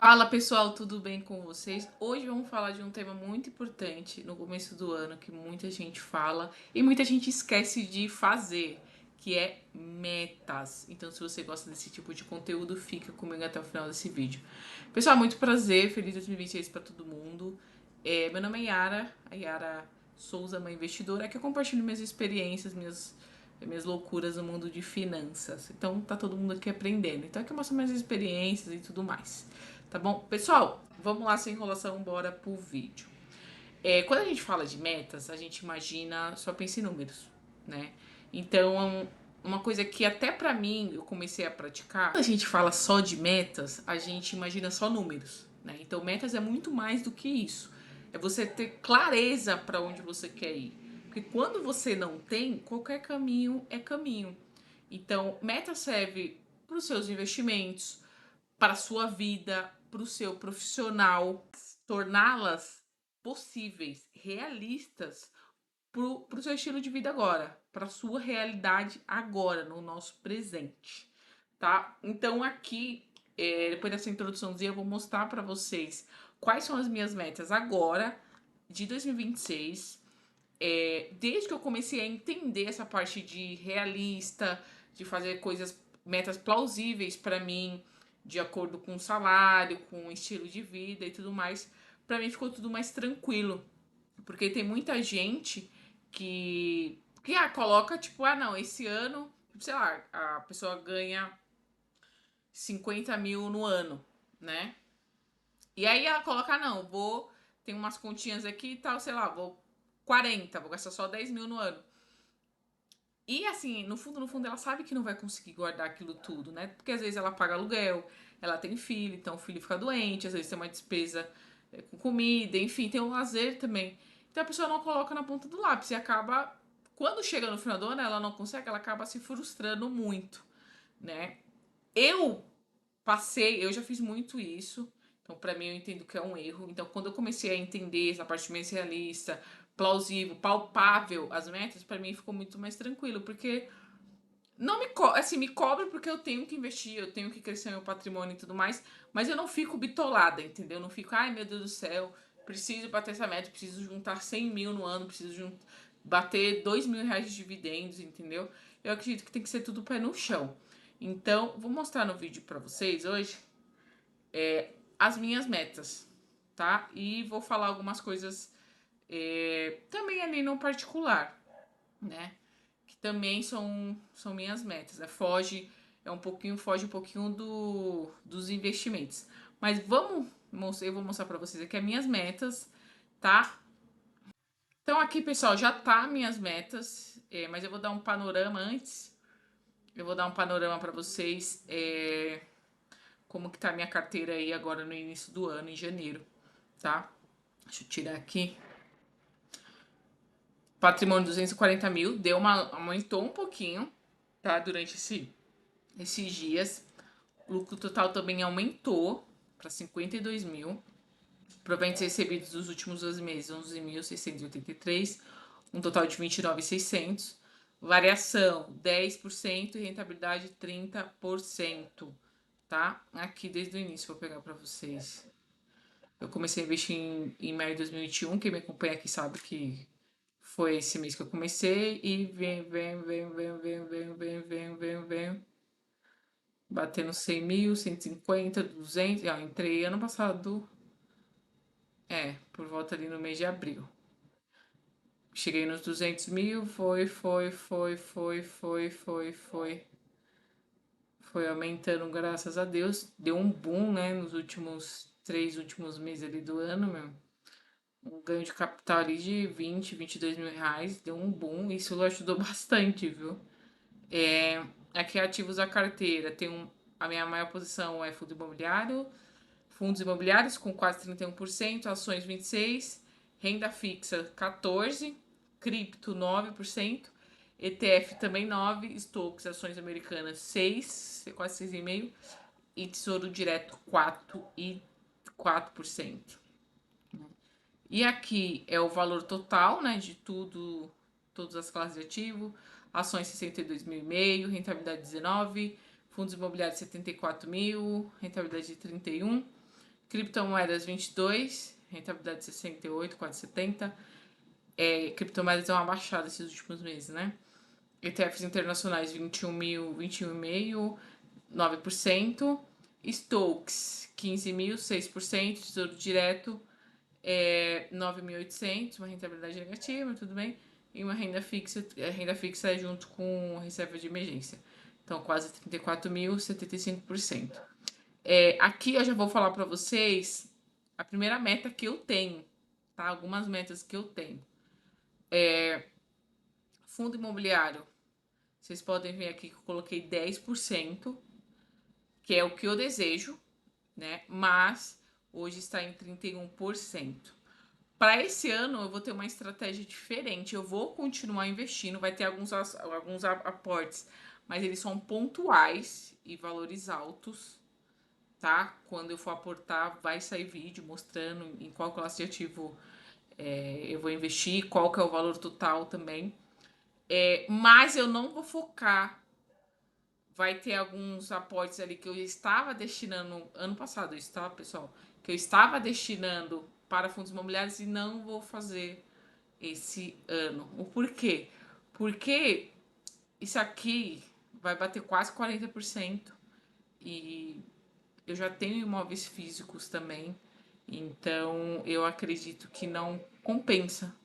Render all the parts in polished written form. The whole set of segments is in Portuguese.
Fala pessoal, tudo bem com vocês? Hoje vamos falar de um tema muito importante no começo do ano que muita gente fala e muita gente esquece de fazer, que é metas. Então, se você gosta desse tipo de conteúdo, fica comigo até o final desse vídeo. Pessoal, muito prazer, feliz 2026 para todo mundo. Meu nome é Yara, a Yara Souza, uma investidora, que eu compartilho minhas experiências, minhas loucuras no mundo de finanças. Então, tá todo mundo aqui aprendendo. Então, aqui eu mostro minhas experiências e tudo mais. Tá bom? Pessoal, vamos lá sem enrolação, bora pro vídeo. Quando a gente fala de metas, a gente imagina, só pensa em números, né? Então, uma coisa que até pra mim eu comecei a praticar, quando a gente fala só de metas, a gente imagina só números, né? Então, metas é muito mais do que isso. É você ter clareza para onde você quer ir. Porque quando você não tem, qualquer caminho é caminho. Então, meta serve para os seus investimentos, para a sua vida, para o seu profissional, torná-las possíveis, realistas para o seu estilo de vida agora, para a sua realidade agora, no nosso presente, tá? Então aqui, depois dessa introduçãozinha, eu vou mostrar para vocês quais são as minhas metas agora, de 2026, desde que eu comecei a entender essa parte de realista, de fazer coisas, metas plausíveis para mim, de acordo com o salário, com o estilo de vida e tudo mais, para mim ficou tudo mais tranquilo. Porque tem muita gente que coloca tipo, não, esse ano, sei lá, a pessoa ganha 50 mil no ano, né? E aí ela coloca, não, tem umas continhas aqui e tal, sei lá, vou 40, vou gastar só 10 mil no ano. E assim, no fundo, ela sabe que não vai conseguir guardar aquilo tudo, né? Porque às vezes ela paga aluguel, ela tem filho, então o filho fica doente, às vezes tem uma despesa com comida, enfim, tem um lazer também. Então a pessoa não coloca na ponta do lápis e acaba, quando chega no final do ano, ela não consegue, ela acaba se frustrando muito, né? Eu eu já fiz muito isso. Então, para mim, eu entendo que é um erro. Então, quando eu comecei a entender essa parte mais realista, plausível, palpável, as metas, para mim ficou muito mais tranquilo, porque não assim, me cobra porque eu tenho que investir, eu tenho que crescer meu patrimônio e tudo mais, mas eu não fico bitolada, entendeu? Eu não fico, ai meu Deus do céu, preciso bater essa meta, preciso juntar 100 mil no ano, bater 2 mil reais de dividendos, entendeu? Eu acredito que tem que ser tudo pé no chão. Então, vou mostrar no vídeo para vocês hoje as minhas metas, tá? E vou falar algumas coisas também ali no particular, né? Que também são minhas metas, né? Foge um pouquinho dos investimentos. Mas eu vou mostrar para vocês aqui as minhas metas, tá? Então aqui, pessoal, já tá minhas metas, mas eu vou dar um panorama antes. Eu vou dar um panorama para vocês, como que tá a minha carteira aí agora no início do ano, em janeiro, tá? Deixa eu tirar aqui. Patrimônio 240 mil, aumentou um pouquinho, tá? Durante esses dias. O lucro total também aumentou para 52 mil. Proventos recebidos dos últimos 12 meses, 11.683, um total de 29.600. Variação 10% e rentabilidade 30%, tá? Aqui desde o início, vou pegar para vocês. Eu comecei a investir em maio de 2021. Quem me acompanha aqui sabe que foi esse mês que eu comecei e vem, batendo 100 mil, 150, 200. Entrei ano passado, por volta ali no mês de abril. Cheguei nos 200 mil, foi aumentando, graças a Deus. Deu um boom, né, nos três últimos meses ali do ano, meu. Um ganho de capital ali de 22 mil reais, deu um boom, isso ajudou bastante, viu? Aqui ativos da carteira, a minha maior posição é fundos imobiliários com quase 31%, ações 26%, renda fixa 14%, cripto 9%, ETF também 9%, stocks, ações americanas 6%, quase 6,5%, e tesouro direto 4%. E aqui é o valor total, né, de tudo, todas as classes de ativo, ações 62 mil e meio, rentabilidade 19, fundos imobiliários 74 mil, rentabilidade de 31, Criptomoedas 22, rentabilidade 68, quase 70. Criptomoedas é uma baixada esses últimos meses, né? ETFs internacionais 21.000, 21,5%, 9%. Stocks 15.000, 6%. Tesouro direto 9.800, uma rentabilidade negativa, tudo bem. E uma renda fixa, a renda fixa é junto com reserva de emergência. Então, quase 34.000, 75%. Aqui eu já vou falar para vocês a primeira meta que eu tenho, tá? Algumas metas que eu tenho. Fundo imobiliário, vocês podem ver aqui que eu coloquei 10%, que é o que eu desejo, né? Mas hoje está em 31%. Para esse ano eu vou ter uma estratégia diferente. Eu vou continuar investindo, vai ter alguns aportes, mas eles são pontuais e valores altos, tá? Quando eu for aportar, vai sair vídeo mostrando em qual classe de ativo eu vou investir, qual que é o valor total também. Mas eu não vou focar. Vai ter alguns aportes ali que eu estava destinando ano passado, pessoal? Que eu estava destinando para fundos imobiliários e não vou fazer esse ano. O porquê? Porque isso aqui vai bater quase 40% e eu já tenho imóveis físicos também, então eu acredito que não compensa.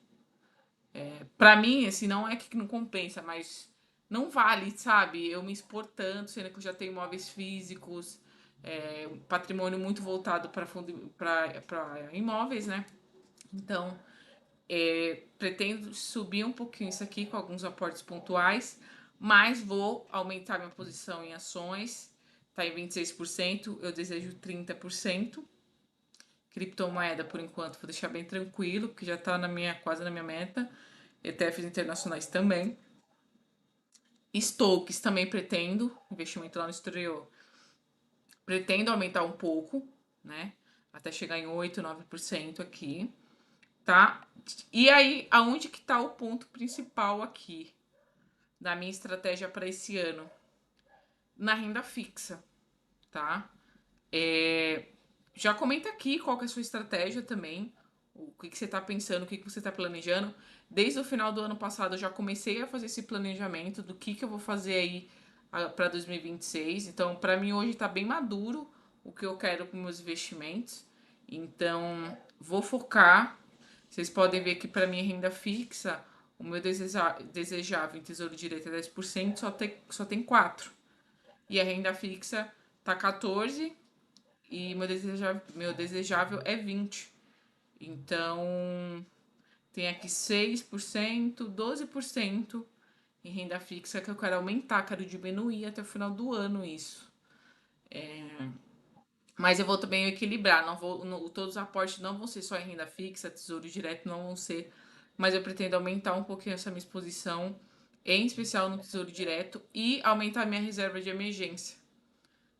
Para mim, assim, não é que não compensa, mas não vale, sabe? Eu me expor tanto, sendo que eu já tenho imóveis físicos, um patrimônio muito voltado para imóveis, né? Então, pretendo subir um pouquinho isso aqui com alguns aportes pontuais, mas vou aumentar minha posição em ações, tá em 26%, eu desejo 30%. Criptomoeda, por enquanto, vou deixar bem tranquilo, porque já tá quase na minha meta. ETFs internacionais também. Stocks também pretendo, investimento lá no exterior. Pretendo aumentar um pouco, né? Até chegar em 8, 9% aqui, tá? E aí, aonde que tá o ponto principal aqui da minha estratégia para esse ano? Na renda fixa, tá? Já comenta aqui qual que é a sua estratégia também, o que você está pensando, o que você está planejando. Desde o final do ano passado eu já comecei a fazer esse planejamento do que eu vou fazer aí para 2026. Então, para mim hoje está bem maduro o que eu quero com meus investimentos. Então, vou focar. Vocês podem ver que para minha renda fixa, o meu desejável em tesouro direto é 10%, só tem 4%. E a renda fixa tá 14%. E meu desejável é 20. Então, tem aqui 6%, 12% em renda fixa que eu quero aumentar, quero diminuir até o final do ano isso. Mas eu vou também equilibrar, todos os aportes não vão ser só em renda fixa, tesouro direto não vão ser, mas eu pretendo aumentar um pouquinho essa minha exposição, em especial no tesouro direto, e aumentar minha reserva de emergência.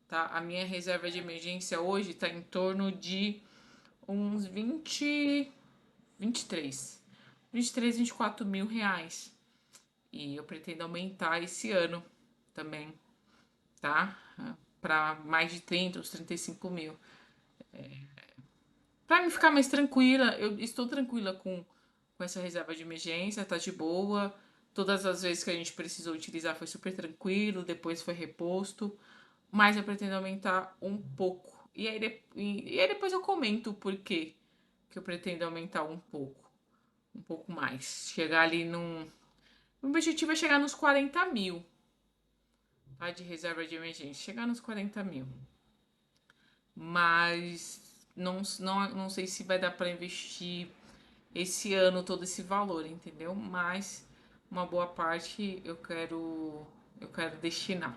Tá? A minha reserva de emergência hoje está em torno de uns 24 mil reais. E eu pretendo aumentar esse ano também, tá? Para mais de 30, uns 35 mil. Para me ficar mais tranquila, eu estou tranquila com essa reserva de emergência, tá de boa. Todas as vezes que a gente precisou utilizar foi super tranquilo, depois foi reposto. Mas eu pretendo aumentar um pouco. E aí depois eu comento o porquê que eu pretendo aumentar um pouco mais. Chegar ali num. O objetivo é chegar nos 40 mil, tá? De reserva de emergência. Chegar nos 40 mil. Mas não sei se vai dar para investir esse ano todo esse valor, entendeu? Mas uma boa parte eu quero destinar,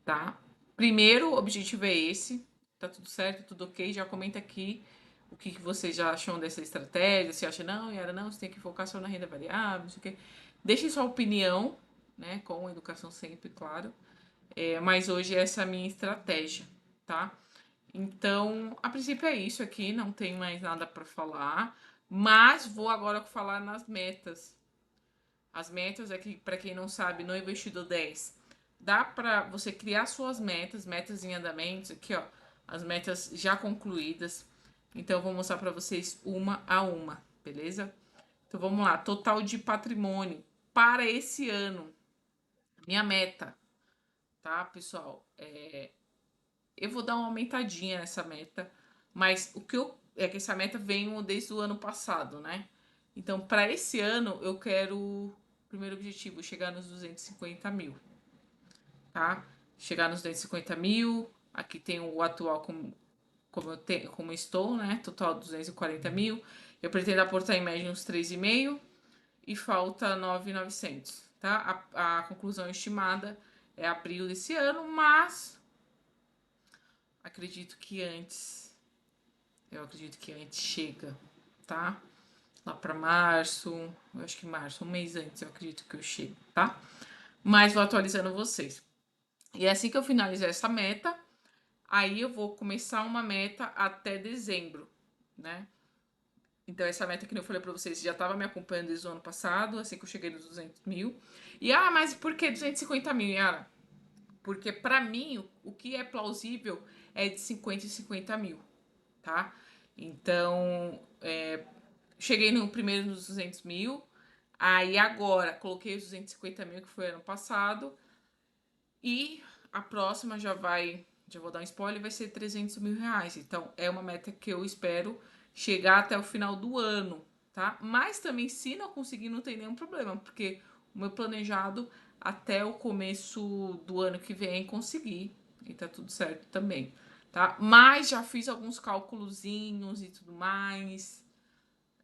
tá? Primeiro, o objetivo é esse. Tá tudo certo, tudo ok. Já comenta aqui o que vocês já acham dessa estratégia. Se acha, não, Yara, não, você tem que focar só na renda variável, não sei o quê. Deixe sua opinião, né? Com educação sempre, claro. Mas hoje essa é a minha estratégia, tá? Então, a princípio é isso aqui, não tem mais nada para falar. Mas vou agora falar nas metas. As metas aqui, para quem não sabe, no Investidor 10, dá para você criar suas metas em andamentos. Aqui, ó, as metas já concluídas. Então, eu vou mostrar para vocês uma a uma, beleza? Então, vamos lá. Total de patrimônio para esse ano. Minha meta, tá, pessoal? Eu vou dar uma aumentadinha nessa meta, mas o que eu é que essa meta vem desde o ano passado, né? Então, para esse ano, eu quero, primeiro objetivo, chegar nos 250 mil, tá? Chegar nos 250 mil. Aqui tem o atual como estou, né? Total 240 mil. Eu pretendo aportar em média uns 3,5 e falta 9.900, tá? A conclusão estimada é abril desse ano, mas acredito que antes, eu acredito que antes chega, tá? Lá para março, eu acho que março, um mês antes, eu acredito que eu chego, tá? Mas vou atualizando vocês. E assim que eu finalizar essa meta, aí eu vou começar uma meta até dezembro, né? Então, essa meta que eu falei pra vocês já tava me acompanhando desde o ano passado, assim que eu cheguei nos 200 mil. E, mas por que 250 mil, Yara? Porque pra mim, o que é plausível é de 50 e 50 mil, tá? Então, cheguei no primeiro nos 200 mil, aí agora coloquei os 250 mil, que foi ano passado, e a próxima já vou dar um spoiler, vai ser 300 mil reais. Então, é uma meta que eu espero chegar até o final do ano, tá? Mas também, se não conseguir, não tem nenhum problema, porque o meu planejado até o começo do ano que vem conseguir, e tá tudo certo também, tá? Mas já fiz alguns cálculozinhos e tudo mais,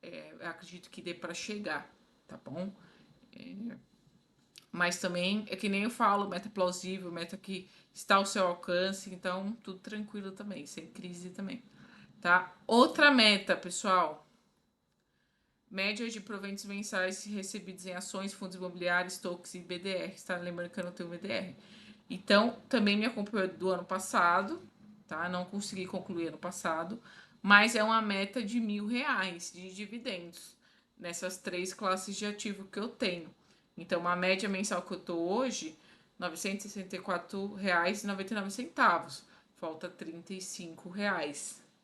eu acredito que dê para chegar, tá bom? Mas também é que nem eu falo, meta plausível, meta que está ao seu alcance, então tudo tranquilo também, sem crise também, tá? Outra meta, pessoal, média de proventos mensais recebidos em ações, fundos imobiliários, TOCs e BDRs, tá? Lembrando que eu não tenho BDR. Então, também me acompanhou do ano passado, tá? Não consegui concluir ano passado, mas é uma meta de R$ 1.000 de dividendos nessas três classes de ativo que eu tenho. Então, uma média mensal que eu tô hoje, R$ 964,99. Falta R$ 35,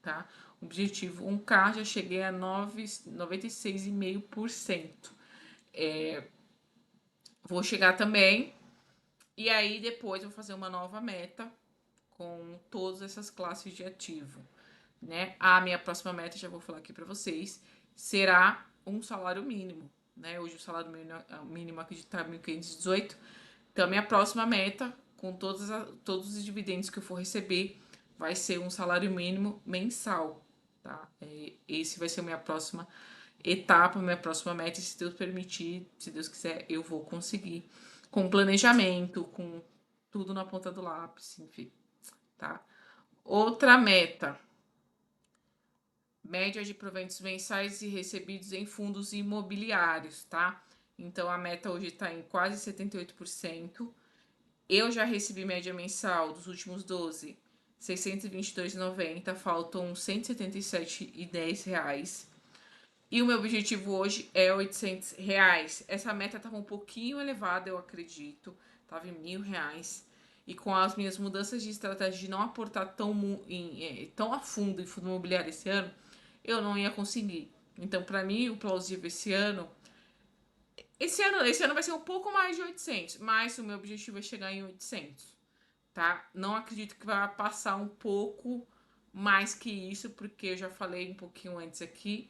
tá? Objetivo 1K, já cheguei a 96,5%. Vou chegar também, e aí depois vou fazer uma nova meta com todas essas classes de ativo, né? A minha próxima meta, já vou falar aqui para vocês, será um salário mínimo, né? Hoje o salário mínimo aqui está 1.518. Então, a minha próxima meta, com todos os dividendos que eu for receber, vai ser um salário mínimo mensal, tá? Esse vai ser a minha próxima etapa, minha próxima meta, e se Deus permitir, se Deus quiser, eu vou conseguir. Com planejamento, com tudo na ponta do lápis, enfim, tá? Outra meta, média de proventos mensais e recebidos em fundos imobiliários, tá? Então, a meta hoje está em quase 78%. Eu já recebi média mensal dos últimos 12, R$ 622,90, faltam R$ 177,10. E o meu objetivo hoje é R$ 800. Essa meta estava um pouquinho elevada, eu acredito, estava em R$ 1.000. E com as minhas mudanças de estratégia de não aportar tão a fundo em fundo imobiliário esse ano, eu não ia conseguir. Então, para mim, o plausível esse ano vai ser um pouco mais de 800, mas o meu objetivo é chegar em 800, tá? Não acredito que vai passar um pouco mais que isso, porque eu já falei um pouquinho antes aqui,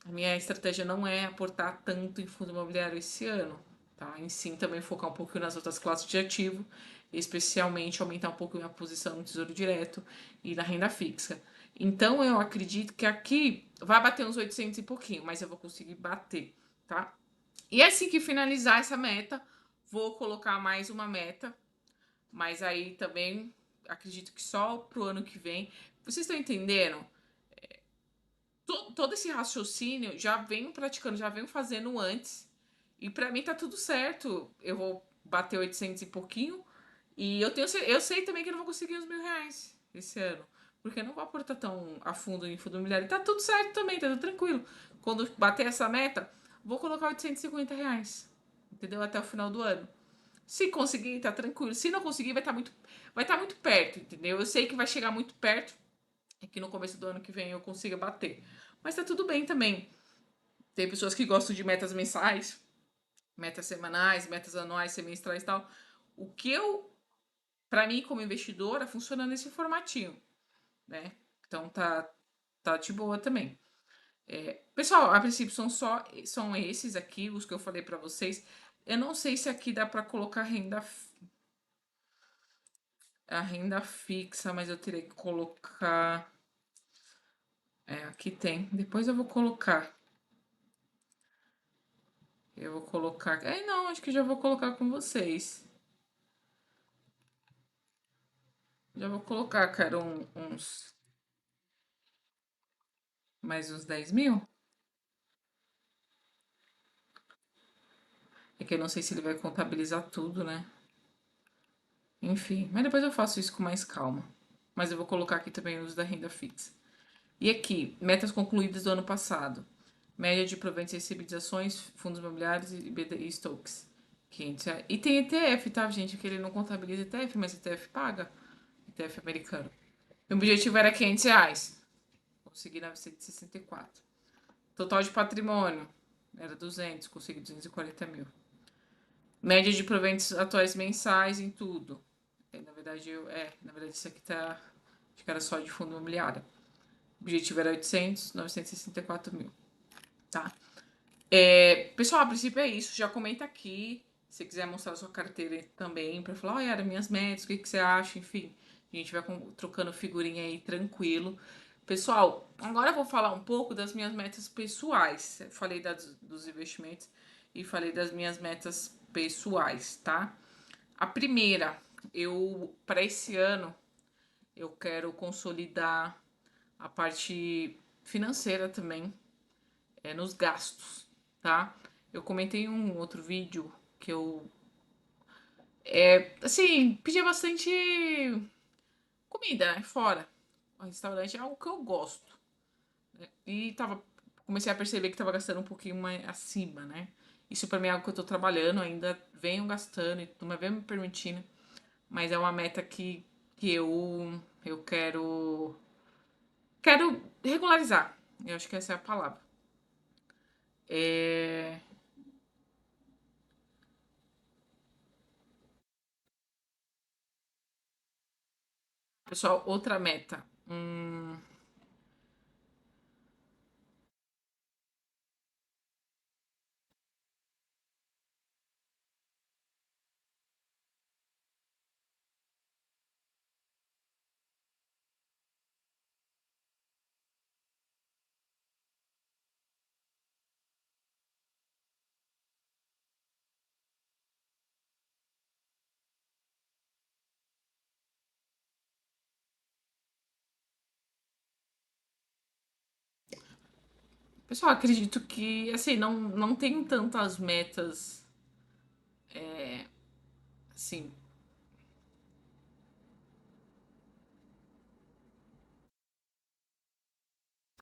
a minha estratégia não é aportar tanto em fundo imobiliário esse ano, tá? Em sim também focar um pouquinho nas outras classes de ativo, especialmente aumentar um pouco a minha posição no Tesouro Direto e na renda fixa. Então eu acredito que aqui vai bater uns 800 e pouquinho, mas eu vou conseguir bater, tá? E assim que finalizar essa meta, vou colocar mais uma meta, mas aí também acredito que só pro ano que vem. Vocês estão entendendo? Todo esse raciocínio já venho praticando, já venho fazendo antes. E pra mim tá tudo certo. Eu vou bater 800 e pouquinho. E eu sei também que eu não vou conseguir os R$ 1.000 esse ano. Porque eu não vou aportar tão a fundo em fundo imobiliário. Tá tudo certo também, tá tudo tranquilo. Quando bater essa meta, vou colocar R$ 850. Entendeu? Até o final do ano. Se conseguir, tá tranquilo. Se não conseguir, vai estar muito perto, entendeu? Eu sei que vai chegar muito perto e que no começo do ano que vem eu consiga bater. Mas tá tudo bem também. Tem pessoas que gostam de metas mensais, metas semanais, metas anuais, semestrais e tal. O que eu, pra mim como investidora, funciona nesse formatinho, né? Então tá de boa também. Pessoal, a princípio são esses aqui, os que eu falei pra vocês. Eu não sei se aqui dá pra colocar a renda fixa, mas eu terei que colocar. Aqui tem. Depois eu vou colocar. Eu vou colocar. Não, acho que já vou colocar com vocês. Já vou colocar, cara, uns. Mais uns 10 mil. É que eu não sei se ele vai contabilizar tudo, né? Enfim, mas depois eu faço isso com mais calma. Mas eu vou colocar aqui também os da renda fixa. E aqui, metas concluídas do ano passado. Média de proventos recebidos de ações, fundos imobiliários e BDI Stocks. 500 reais. E tem ETF, tá, gente? Que ele não contabiliza ETF, mas ETF paga. ETF americano. Meu objetivo era 500 reais. Consegui 964. Total de patrimônio era 200. Consegui 240 mil. Média de proventos atuais mensais em tudo. Na verdade, isso aqui tá. Acho que era só de fundo imobiliário. O objetivo era 800, 964 mil. Tá? Pessoal, a princípio é isso. Já comenta aqui. Se quiser mostrar a sua carteira também, pra falar, olha, minhas metas, o que, que você acha, enfim. A gente vai trocando figurinha aí tranquilo. Pessoal, agora eu vou falar um pouco das minhas metas pessoais. Eu falei dos investimentos e falei das minhas metas pessoais, tá? A primeira, para esse ano, eu quero consolidar a parte financeira também, nos gastos, tá? Eu comentei em um outro vídeo que eu, assim, pedia bastante comida, né, fora. O restaurante é algo que eu gosto. E comecei a perceber que tava gastando um pouquinho mais acima, né? Isso pra mim é algo que eu tô trabalhando, ainda venho gastando e tudo, mas venho me permitindo. Mas é uma meta que eu quero regularizar. Eu acho que essa é a palavra. É... Pessoal, outra meta. Pessoal, acredito que, assim, não tenho tantas metas, assim.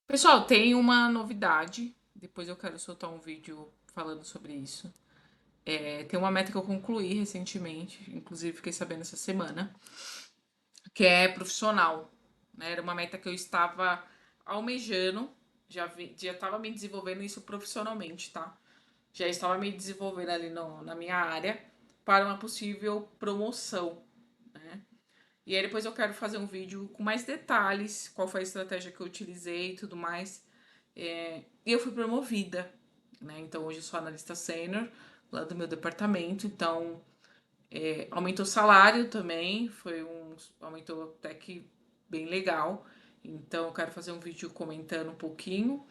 Pessoal, tem uma novidade. Depois eu quero soltar um vídeo falando sobre isso. Tem uma meta que eu concluí recentemente, inclusive fiquei sabendo essa semana, que é profissional, né? Era uma meta que eu estava almejando, já estava me desenvolvendo isso profissionalmente, tá? Já estava me desenvolvendo ali na minha área para uma possível promoção, né? E aí depois eu quero fazer um vídeo com mais detalhes, qual foi a estratégia que eu utilizei e tudo mais. E eu fui promovida, né? Então hoje eu sou analista sênior lá do meu departamento, então aumentou o salário também, aumentou até que bem legal. Então eu quero fazer um vídeo comentando um pouquinho.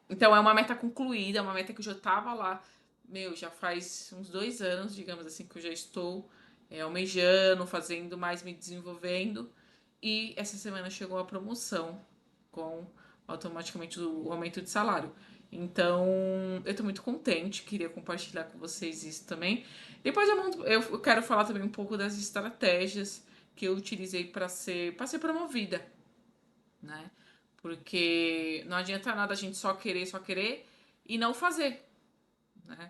Então é uma meta concluída, é uma meta que eu já tava lá, já faz uns 2 anos, digamos assim, que eu já estou almejando, fazendo mais, me desenvolvendo. E essa semana chegou a promoção com automaticamente o aumento de salário. Então, eu tô muito contente, queria compartilhar com vocês isso também. Depois eu quero falar também um pouco das estratégias que eu utilizei para ser promovida, né? Porque não adianta nada a gente só querer e não fazer, né?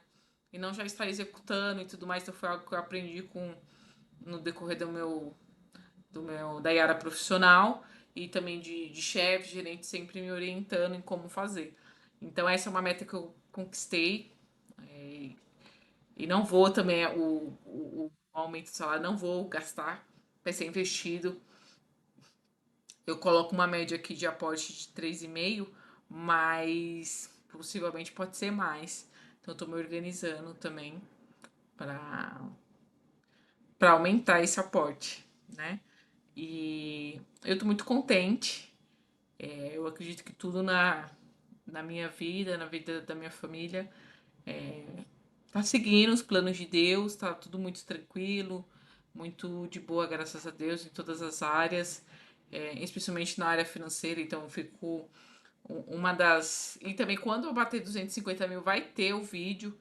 e não já estar executando e tudo mais. Então foi algo que eu aprendi no decorrer da área profissional e também de chefe, gerente, sempre me orientando em como fazer. Então essa é uma meta que eu conquistei, e não vou também o aumento do salário, não vou gastar, vai ser investido. Eu coloco uma média aqui de aporte de 3,5, mas possivelmente pode ser mais. Então eu tô me organizando também para aumentar esse aporte, né? E eu tô muito contente. Eu acredito que tudo na minha vida, na vida da minha família, tá seguindo os planos de Deus, tá tudo muito tranquilo, muito de boa, graças a Deus, em todas as áreas, especialmente na área financeira. Então, eu fico uma das. E também, quando eu bater 250 mil, vai ter o vídeo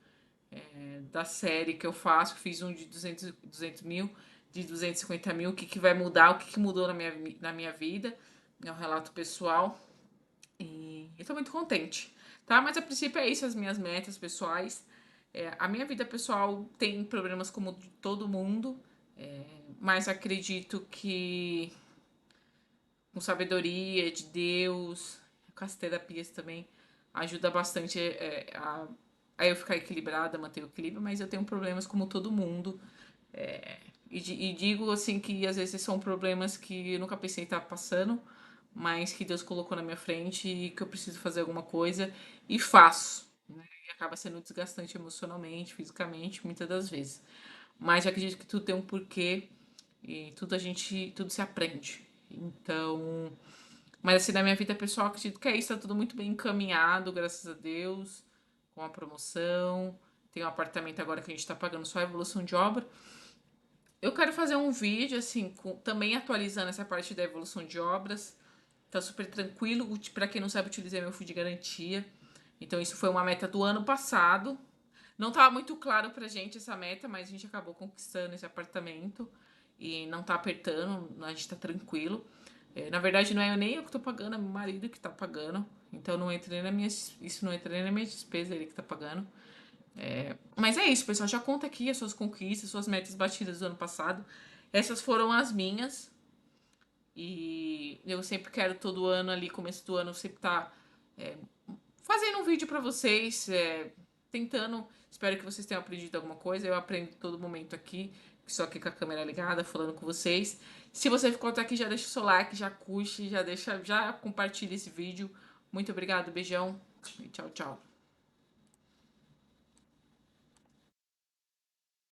da série que eu faço, que fiz um de 200 mil, de 250 mil, o que, que vai mudar, o que, que mudou na minha vida, é um relato pessoal. E eu tô muito contente, tá? Mas a princípio é isso, as minhas metas pessoais. A minha vida pessoal tem problemas como de todo mundo, mas acredito que com sabedoria de Deus, com as terapias também, ajuda bastante a eu ficar equilibrada, manter o equilíbrio, mas eu tenho problemas como todo mundo. E digo assim que às vezes são problemas que eu nunca pensei em estar passando, mas que Deus colocou na minha frente e que eu preciso fazer alguma coisa e faço. Né? E acaba sendo desgastante emocionalmente, fisicamente, muitas das vezes. Mas eu acredito que tudo tem um porquê e tudo se aprende. Então, mas assim, na minha vida pessoal, acredito que é isso, tá tudo muito bem encaminhado, graças a Deus, com a promoção. Tem um apartamento agora que a gente tá pagando só a evolução de obra. Eu quero fazer um vídeo, assim, também atualizando essa parte da evolução de obras. Tá super tranquilo. Para quem não sabe, utilizei meu fundo de garantia. Então, isso foi uma meta do ano passado. Não tava muito claro pra gente essa meta, mas a gente acabou conquistando esse apartamento. E não tá apertando, a gente tá tranquilo. Na verdade, não é nem eu que tô pagando, é meu marido que tá pagando. Então, não entra nem na minha, isso não entra nem na minha despesa, ele que tá pagando. Mas é isso, pessoal. Já conta aqui as suas conquistas, suas metas batidas do ano passado. Essas foram as minhas. E eu sempre quero todo ano ali, começo do ano, sempre tá fazendo um vídeo pra vocês, tentando. Espero que vocês tenham aprendido alguma coisa. Eu aprendo todo momento aqui, só aqui com a câmera ligada, falando com vocês. Se você ficou até aqui, já deixa o seu like, já curte, já compartilha esse vídeo. Muito obrigado, beijão e tchau, tchau.